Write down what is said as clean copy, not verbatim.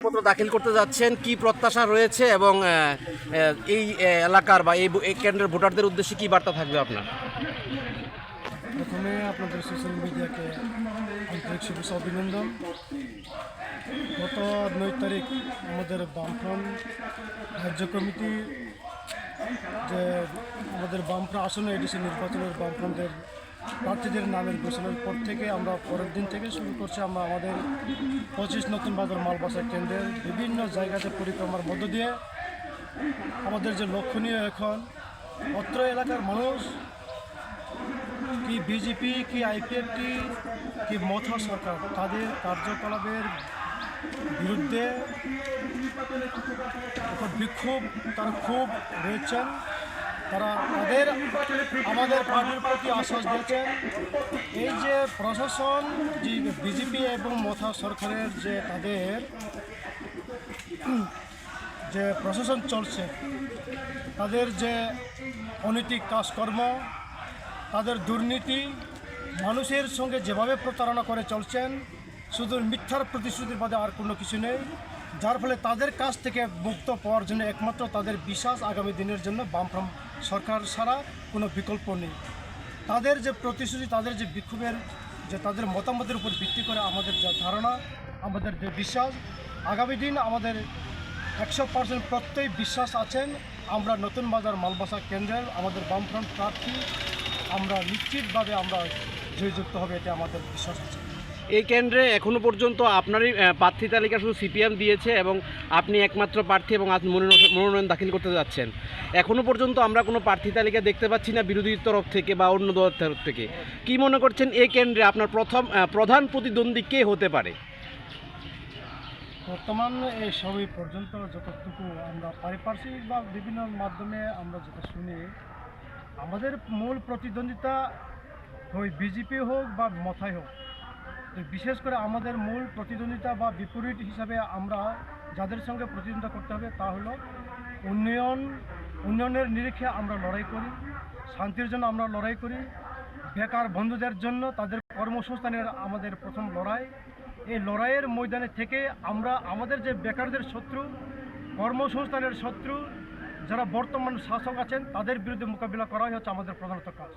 পত্র দাখিল করতে যাচ্ছেন, কি প্রত্যাশা রয়েছে এবং এই এলাকার বা এই কেন্দ্রের ভোটারদের উদ্দেশ্যে কি বার্তা থাকবে আপনার? প্রথমে আপনাদের সোশ্যাল মিডিয়াকে আন্তরিক শুভেচ্ছা অভিনন্দন। গত 9 তারিখ আমাদের বামফ্রন্ট রাজ্য কমিটি যে আমাদের বামফ্রন্ট আসন্ন এডিসি নির্বাচনের বামফ্রন্টের প্রার্থীদের নামের ঘোষণার পর থেকে আমরা পরের দিন থেকে শুরু করছি আমরা আমাদের 25 নতুন বাজার মালবাসা কেন্দ্রের বিভিন্ন জায়গাতে পরিক্রমার মধ্য দিয়ে আমাদের যে লক্ষণীয় এখন অত্র এলাকার মানুষ কি বিজেপি কি আইপিএফটি কি মথা সরকার তাদের কার্যকলাপের বিরুদ্ধে একটা বিক্ষোভ তারা খুব রয়েছেন। তারা আমাদের পার্টির প্রতি আশ্বাস দিয়েছেন এই যে প্রশাসন যে বিজেপি এবং মথা সরকারের যে তাদের যে প্রশাসন চলছে তাদের যে অনৈতিক কাজকর্ম তাদের দুর্নীতি মানুষের সঙ্গে যেভাবে প্রতারণা করে চলছেন শুধু মিথ্যার প্রতিশ্রুতির বাদে আর কোনো কিছু নেই, যার ফলে তাদের কাছ থেকে মুক্ত পাওয়ার জন্য একমাত্র তাদের বিশ্বাস আগামী দিনের জন্য বামফ্রন্ট সরকার ছাড়া কোনো বিকল্প নেই। তাদের যে প্রতিশ্রুতি তাদের যে বিক্ষোভের যে তাদের মতামতের উপর ভিত্তি করে আমাদের যা ধারণা আমাদের যে বিশ্বাস আগামী দিন আমাদের 100% প্রত্যেক বিশ্বাস আছেন আমরা নতুন বাজার মালবাসা কেন্দ্রের আমাদের বামফ্রন্ট প্রার্থী আমরা নিশ্চিতভাবে আমরা জয়যুক্ত হবে এটা আমাদের বিশ্বাস আছে। এই কেন্দ্রে এখনো পর্যন্ত আপনারই প্রার্থী তালিকা শুধু সিপিএম দিয়েছে এবং আপনি একমাত্র প্রার্থী এবং আপনি মনোনয়ন দাখিল করতে যাচ্ছেন। এখনো পর্যন্ত আমরা কোনো প্রার্থী তালিকা দেখতে পাচ্ছি না বিরোধীর তরফ থেকে বা অন্য দলের তরফ থেকে। কি মনে করছেন এই কেন্দ্রে আপনার প্রধান প্রতিদ্বন্দ্বী কে হতে পারে? বর্তমান এই সবই পর্যন্ত যতটুকু আমরা পারিপার্শ্বিক বা বিভিন্ন মাধ্যমে আমরা যেটা শুনি আমাদের মূল প্রতিদ্বন্দ্বিতা ওই বিজেপি হোক বা মথাই হোক, বিশেষ করে আমাদের মূল প্রতিদ্বন্দ্বিতা বা বিপরীত হিসাবে আমরা যাদের সঙ্গে প্রতিদ্বন্দ্বিতা করতে হবে তা হলো উন্নয়নের নিরিখে আমরা লড়াই করি, শান্তির জন্য আমরা লড়াই করি, বেকার বন্ধুদের জন্য তাদের কর্মসংস্থানের আমাদের প্রথম লড়াই। এই লড়াইয়ের ময়দানে থেকে আমরা আমাদের যে বেকারদের শত্রু কর্মসংস্থানের শত্রু যারা বর্তমান শাসক আছেন তাদের বিরুদ্ধে মোকাবিলা করাই হচ্ছে আমাদের প্রধানত কাজ।